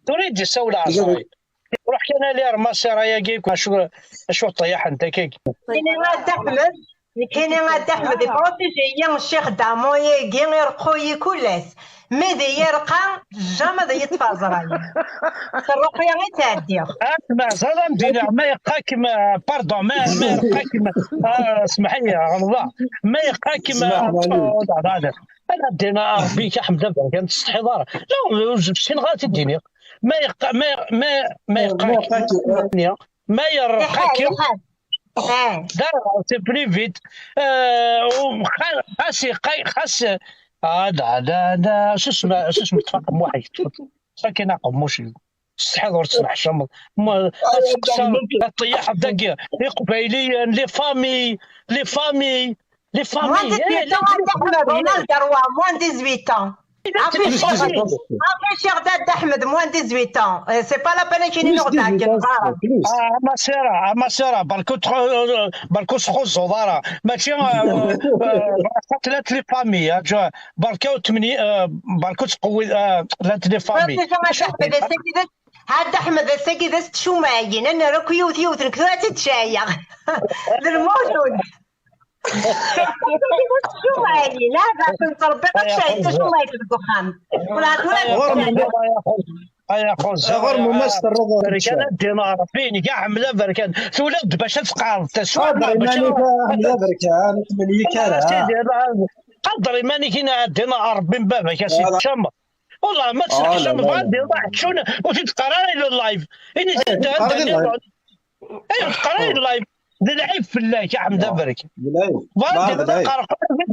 تريد يسوي عصاي روح كان لي رماسيرا يا كيك شو طيح انت كيك كاينين غاد احمد بروتيجي الشيخ دامو يجي يرقوي كلاس ماذا يرقى جامد يتفازر الرقيه غير تعدي اسمع سلام دينا ما يبقاك باردون ما يبقاك اسمح لي الله ما يبقاك انا دينا ربيك يا حمد كانت تستحي دار لا شنو غادي تديني ما يبقى ما يبقاك ما يرقاك دار سي بلي فيت خاص هذا شو اسمه تفاقم واحد ساكن عقب مش تستحضر تصلح شمل ما تطيح بداك قبيليا لي فامي موان 18 عرفتي الشيخ داد احمد موان 18 سي با لا بان كاينين نغداك ما سيرا بركو تخصو دارا ماشي قتلت لي فامي بركو تمني بركو تقوي لات لي فامي هاد احمد الساكي دست شو معين انا راكو يوث نكثر تتشايع للموجود شو معين هذا تنطبق شيء شو ما يتدخل ولا يا خوز غير ممثل رضا بركان الدينار فين كاع عملا بركان تولد باش تقعد تسوى باش عملا بركان تمني كره قدري ماني كاين الدينار بن بابك يا سيدي شمر والله ما تسمح شمر غادي واحد شنو وتتقرا لي اللايف اني ايوا تقرا لي اللايف العيب في الله يا حمد برك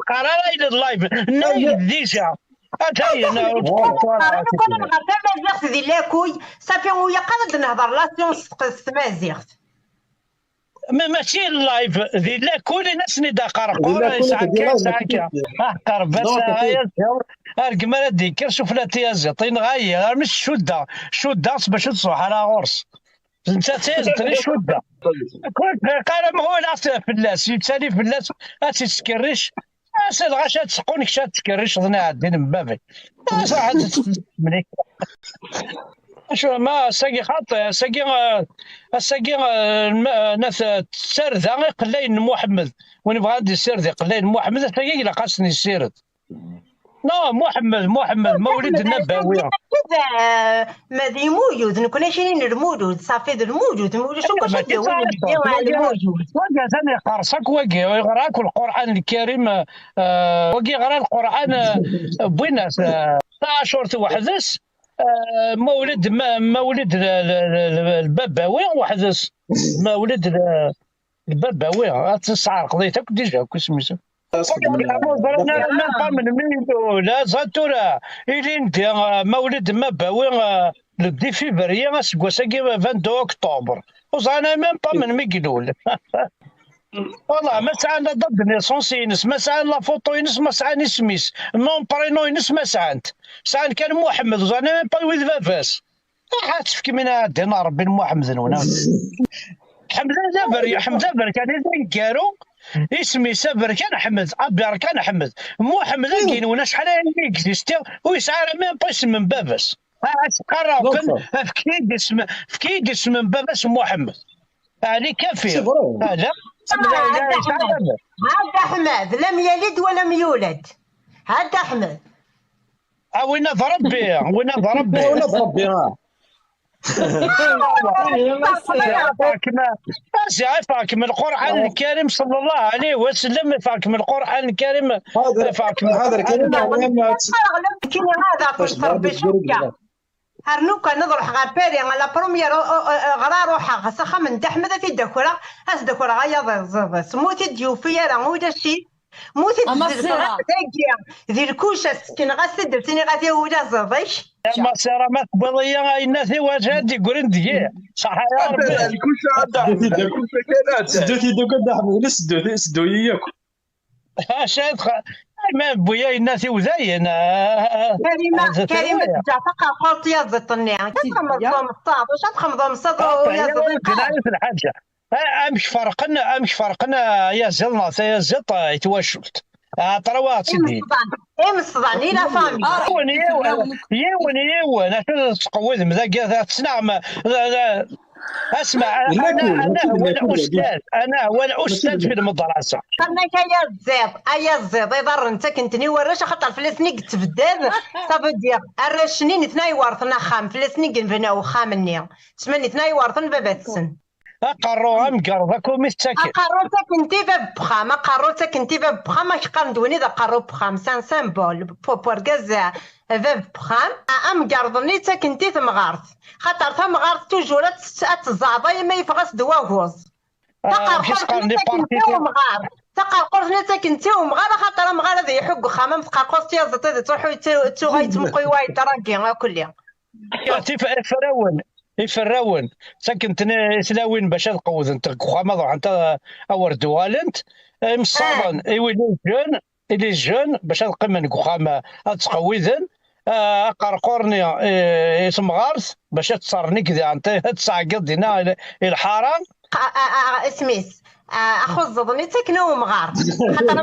تقرا لي اللايف نايل ديجا اتاي انا دي لاكوي صافي ويا قاعد نهضر لا سيونس تمازيغت ماشي اللايف ذي لا كل ناس ندا قرقور ساكا قرب بس ارقم ديك شوف لا تيازي طين غاية مش شده باش تصوح على غرس انت تيزتري شده كنت قال ما هو لا فلاس يتسالي فلاس تسكريش اسال غاشا تسقونك شات تسكريش ظني عادين من بابي صراحه مليك شو ما ساقي خاطئ ساقي ناس تسرد قلاين محمد وين بغا ندير سرد قلاين محمد ساقي لا قاسني السيرد لا محمد مولد النبوي ما ذي موجود نكون شيرين الموجود صافي ذا الموجود شو كاش نديرو الموجود واقع ثاني قرصك واقع يقراك القران الكريم واقع يقرا القران بويناس 10 وحدث مولد الباباوي وحدث مولد الباباوي تسعر قضيتك ديجا كو سميتو لا زاتورا إلي ندي مولد مباوي لو 10 فيفري سكواساكي 22 أكتوبر وزانا ميم با من ميكلول والله ما سعنا ضد نيسونس ينس ما سعنا لا فوتو ينس ما سعاني سميس نون برينو ينس ما سعانت سعان كان محمد وزانا ميم با ويد فافاس حاتفك من دينار بن محمد هنا حمزة زبر كان يذكروا اسمي سافر كان احمد ابير كان احمد محمد كاين ونا شحال اكزيستي ويسعى ميم با اسم من باباس قراو فكيد اسم من باباس محمد علي كافي هذا احمد لم يلد ولم يولد هذا احمد وين ضرب به فاكم القرآن الكريم صلى الله عليه وسلم فاكم القرآن الكريم فاكم هذا الكلام هذا هرنوكا نضرح غابيري على بروميير غرا روحها خاصة من تحمد في الدكورة هاس دكورة غايا سموتي ديوفيا راه ودا شي موتي ذي الكوشة سكن غاسد تاني غادي ودا زضيش ما سيرا ما تبضيا الناس واجد يقولون دقيق صح يا ربي الكوشة عندها الكوشة كانت سدوتي دوك دحمد سدو ياك شاد ما بويا الناس وزين كريم جافقة قلت يا زطني كتخمضهم الصاد واش تخمضهم الصاد ويا زطني الحاجة امش فرقنا يا زلنا يا زط يتوشلت طروات سيدي مصدعني لا فامي يون عشان تقوذ مذاك تسمع اسمع انا هو الاستاذ في المدرسه انا يا الزيض يضر انت كنتني وراش خاطر فلسني قلت بداد صافي ديال الرشنين اثنين ورثنا خام فلسني قنفنا خامني سمني اثنين ورثنا بابا السن اقروها مقرضك ومستكن اقروتك انت باب بخام اقروتك انت باب بخام ما كقندوني ذا قرو بخام سان سامبول بورغاز باب بخام ام قرضني تك انت ثمغارث خاطر ثمغارث توجور تزعضي ما يفغس دواغوز تقرقرني تك انت ومغار خاطر مغار ذي يحق خامم تقرقص يا زطي تروحوا تغاي تمقي واي تراكي كلها يفرون سكنت سلاوين باش تقوز انت خامض انت اور دوالنت مصابن الي جون باش تقمن خامه تقويذن قرقورني اسم غارث باش تصرني كذا انت تصعقد دينا الحرام اسميس اخو الزضني تكنو مغار خاطر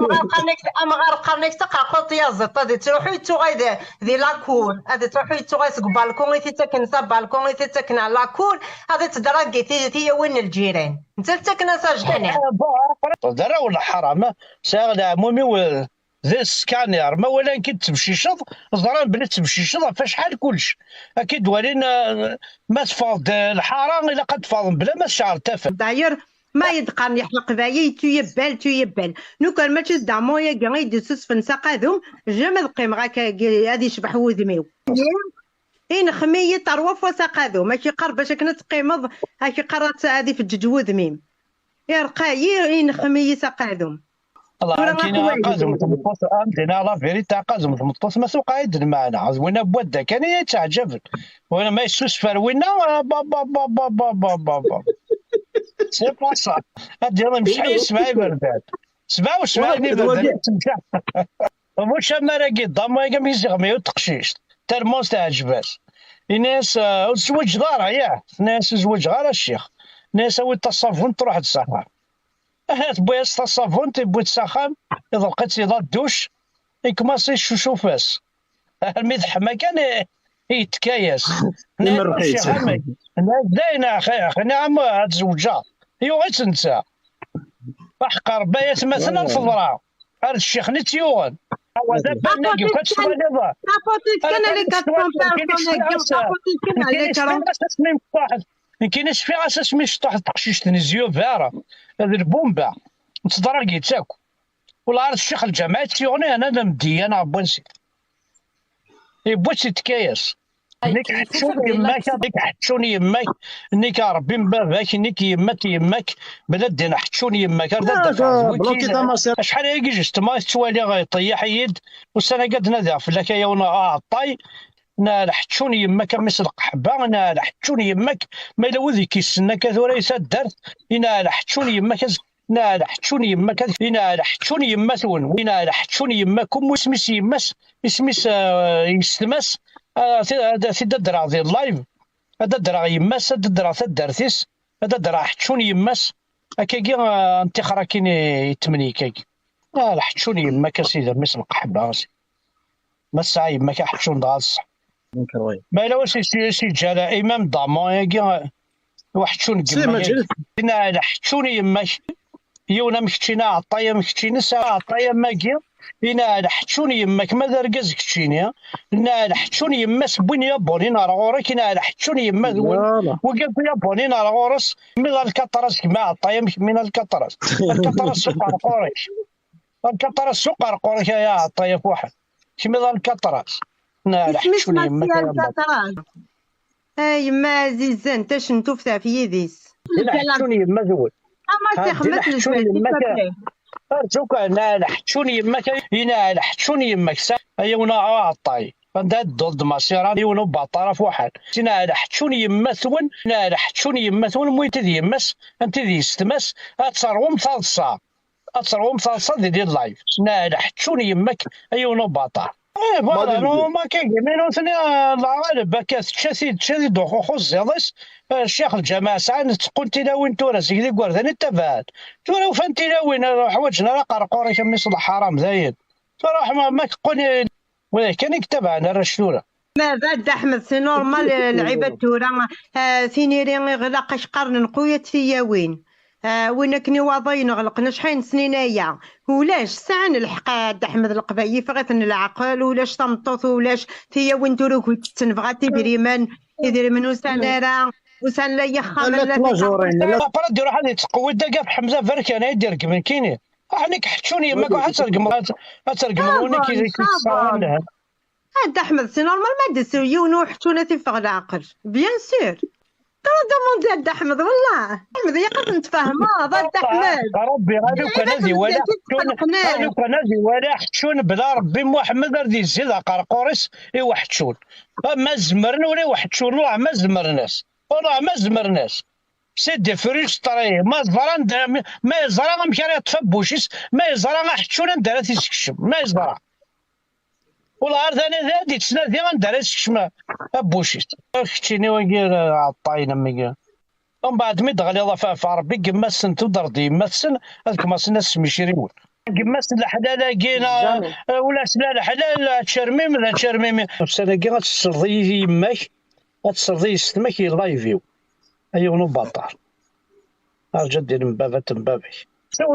مغار قرنيك تقرقط يا زط هذه تروحي توغاي ذي لاكور هذه تروحي توغاي سك بالكون تتكن سا بالكون تتكن لاكور هذه تدرقي تي وين الجيران انت تتكن ساجحنا درا ولا حرام شاغله مومي ذا السكانير ما ولا كي تمشي شط زران بلي تمشي شط فشحال كلش اكيد ولينا ما تفاض الحرام الا قد فاض بلا ما شعر تافه داير ما يدقن يحلق بايي تيبال نو كان ماشي دامويا كاع يدسس فنسا قادهم جا دقيم غاك هادي يشبح وذميو إن خمية طروف وساقادو ماشي قرب باش كنا تقيمض هاكي قرات هادي في الجج وذميم يرقاي إن خمية ساقادهم الله كاين قازم تمطس عندنا لا فيريتا قازم تمطس ما سوق عيد معنا عزونا بودا كان يتعجب وانا ما يسوس فروينا با با با با با با با با سي با صا هادي مش يسمع برداد سمعوني برداد واش انا راكي ضما كاع ميزغمي وتقشيش ترموس تعجباس الناس زوج دار ياه ناس زوج غير الشيخ ناس وي تصافون تروح تصافر تبغي الصابون تبغي تسخن إذا لقيت إذا الدوش يكماصي الشوشوفاس المذح ما كان يتكايس داينا أخي نعم هاد زوجة يو غير تنسى أحقر بايت مثلا الفضراء هاد الشيخ نتيوغن هو دابا ناقي وكتشوف هذا كان اللي ما كاينش فيها اساس مش طاح تقشيش تنزيو فارا هذه البومبا تضرقي تاكو ولا عرفت الشيخ الجماعه تيوني انا مدي انا بونسي يبوش يتكايس نيك حتشوني يماك هذيك حتشوني يماك نيك ربي من باباك نيك يماك بلادنا حتشوني يماك شحال هيك جست ما توالي غيطيح يد والسنه قد نذا فلاك يونا عطاي نا حتشوني يماك مسرق حبه نا حتشوني يماك ما الا وذي كيسنا كثورا يسدرت انا حتشوني يماك نا حتشوني يماك انا حتشوني يماثون وينا حتشوني يماكم اسميس يماس اسميس يستمس هذا تدرع ذي اللايف هذا درع يماس هذا درع تدرتيس هذا درع حتشوني يماس هكاكي انت خراكين يتمني كاكي لا حتشوني يماك سيدي مسرق حبه ما الساعه يماك حتشون دغاص ما الا واش سي جالا امام ضمان ياكي واحد شون قلنا حتشوني يماك يونا مكتشينا عطايا مكتشينا ساعه عطايا ماكي إنا حتشوني يماك ماذا رقاز كتشيني إنا حتشوني يما سبوين يابوني نار غورك إنا حتشوني يما ذول وقالت يابوني نار غورس من الكطرس كما عطايا من الكطرس الكطرس سوق قريش الكطرس سوق قريش يا عطايا فواحد كما الكطرس إنا حتشوني يماك يما عزيزة انت شنتو في يديس حتشوني يما ذول اما تخمت أرجوك أنا حتشوني يماك هنا حتشوني يماك يونا عطاي عند الضد مصيرة يونا بطرف واحد هنا حتشوني يماثون هنا حتشوني يماثون مويت ذي يمس أنت ذي يستمس أتصروم ثالثة أتصروم ثالثة ذي اللايف هنا حتشوني يماك يونا بطر فوالا ما كاين كاين ثاني الغالب تشاسي دوخو خص يضيس الشيخ الجماعة ساعات تقول تلاوين تورا سيدي كوار ثاني تفاهد تورا وفان تلاوين حوايجنا راه قرقوري كمي صلح حرام زايد صراحه ما تقولي ولكن يكتبها انا راه شنورة ما بعد احمد سي نورمال لعيبه تورا سينيري غلق قرن نقوية فيا وين وين كني واضي نغلق شحال سنينايا ولاش ساعه نلحق احمد القبايي فغيت العقل ولاش تمطوط ولاش فيا وين تروك تنبغى تدريمان وسنارا وسن لا يخا لا ماجورين لا برا ديرو حد تقوي دقا في حمزه فركان يديرك من كيني حنيك حتشوني يماك هترقموني كي تصاوبنا هاد احمد سي نورمال ما دسو يونو حتونا تفغ العقل بيان سور ترى دوموندي هاد احمد والله احمد يقدر نتفاهموا هاد احمد ربي غادي كنازي ولا حتشون بلا ربي محمد راه يزيد قرقوريس ايوا حتشون ما زمرنا ولا وحتشون والله ما زمرناش سيدي فريستري ما يزرع مكان يتفبوشيس ما يزرع حتشون ندير تيسكشم ما يزرع والله ثاني ذادي تسنادي غندير تيسكشم بوشيس كتشيني وكير عطاينا ميكا ومن بعد مي دغلي الله في ربي كماسن تدرد يماسن هذاك ماسن سميشيريون كماسن الحلال كينا ولا سلا الحلال تشرميم السنه كي غتسرضي يماك غتسرضي ستماك لايفيو ايوا نو باطار ارجع دير مبابي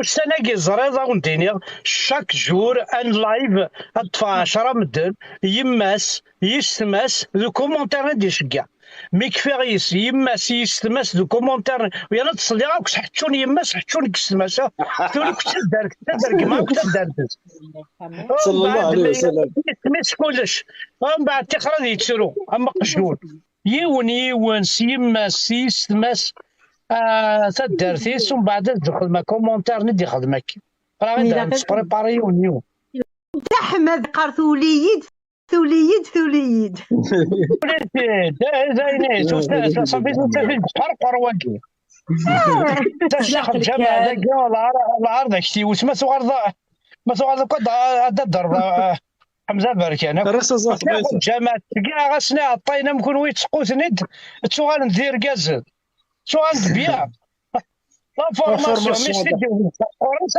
السنه كي زريضه ونديني شاك جور ان لايف اطفى 10 مدن يماس يستماس ذو كومونتير ندير شكاع مي كفايس يماس يستماس ذو كومونتير ويلا تصلي راك حتشون يماس حتشون كستماس تقول لك تدار كما تدار صلى الله عليه وسلم يستماس كلش ومن بعد تخرج يتسرو اما قشور يون يماس يستماس تدار ثيس ومن بعد تدخل ما كومونتير ندي خدمك راه غير نتبريباري ونيو احمد قرثوليد ثوليد زيني صافي فرق رواكي تشخ الجامع هذاك العرض كتي وسماتو غرض ما غرض الضرب حمزه بركان الجامع كاع غاسنا عطينا نكون ويتسقوت ند تو غندير كازل تو غنبيع لا فورماسيون ماشي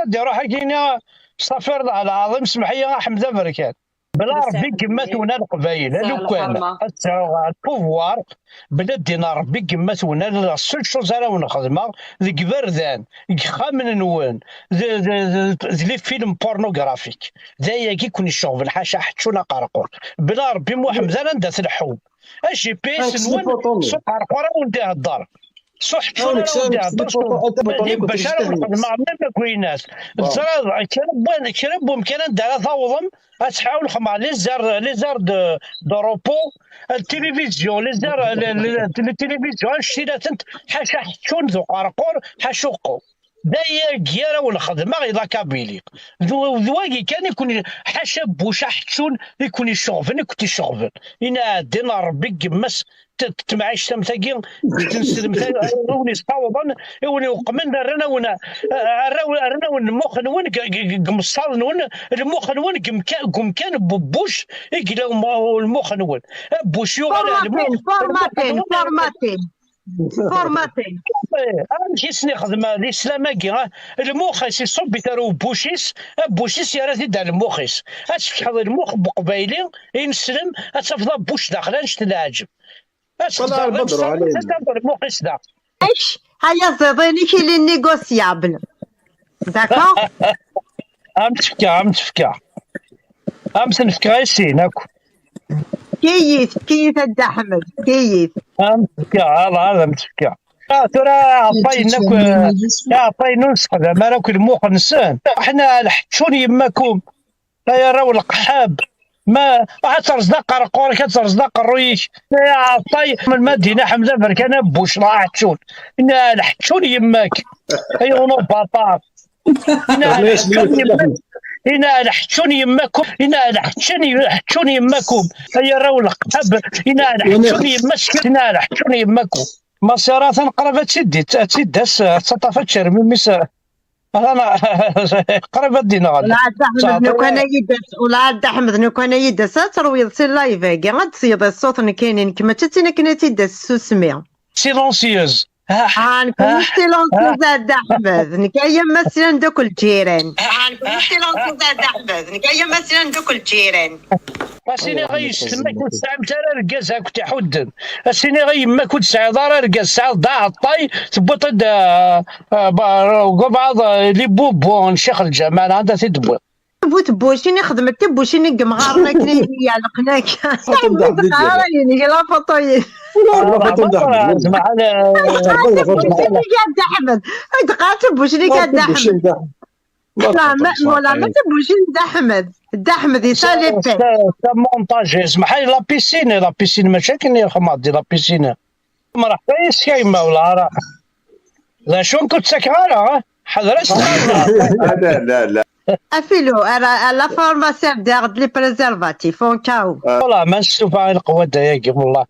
ديرو حكينا صافي العظيم سمح لي حمزه بركان بلا ربي كماتونا القبايل لو كان البوفوار بلا دينا ربي كماتونا لا سول شوز راه نخدمها ذيك بردان خامن نوان لي فيلم بورنوغرافيك دايا كي كون الشغل حاشا حتشونا قرقور بلا ربي محمد انا ندات الحوم اجي بيس نوان سوق قرقور ونديها الدار صح باش انا ما كويناس الزرار كربهم كان ندير ثوضم تحاول نخمع لي زار دوروبو التلفزيون لي زار التلفزيون شتيلات حاشا حتشون ذو قرقور حاشوقو دايا كيارا والخدمه غير كابيلي ذواكي كان يكون حاشا بوشا حتشون يكون يشغفن كنت يشغفن انا دينا ربي كماس تمعيش تمثاكي تنسلم وني صاوبا وني وقمن رانا المخ نون قمصال نون المخ نون كان بوش يقلا المخ نون بوش يغلى فورماتين انا كيسني خدم الاسلام كي المخ يصب يترو بوشيس يا راه دار المخيس تحضر المخ بقبايلي ينسلم تفضل بوش داخل نشت العجب طلع البدر علينا المخيس دا ايش هيا زيديني كي لي نيغوسيابل داكور عم تفكا نفكا يسيناكو كيف هاد احمد كيف هذا متفكا ترى عطينا نسخه زعما راك المخ نسان حنا الحتشون يماكم يا راهو القحاب ما ترزدق قرقور كترزدق الريش يا عطي من المدينه حمزه بركانه بوش راه حتشون انا الحتشون يماك ايوا نو باطار إنا لحتشون يماكم هيا راهو القحاب إنا لحتشون يماكم مسيرات قرابة تسداس تطافت شرمي مس انا قرابة دينا غادي ولا احمد نو كان يدس تروي سي لايف كاع غتصيد الصوت كاينين كما تتينا كنا تيدس سميع سيلونسيوز نكون سيلونسيوز احمد نكايا مثلا دوك الجيران نكون احمد نكايا مثلا دوك الجيران اسيني غيستنى كنت ساعه ترى ركاز هاك تحدن اسيني غي ما كنت ساعه دار ركاز ساعه ضاع الطاي تبوط بعض لي بوبون شيخ الجمال عندها تدبر بوشيني خدمت بوشيني قمغارنا كنا يعلقناك يعني لا فطوي اسمع انا بوشيني قاعد احمد دقات بوشيني قاعد احمد لا ما تبوشيني احمد يسالي بيه سا مونتاج اسمح لي لا بيسين ماشي كاين خماضي لا بيسين ما راح كايس كايما ولا راه لا شو كنت سكرانه حضرت لا افيلو لا فورماسيون داغد لي بريزيرفاتيف اون كاو والله ما نشوف على القوه دايق والله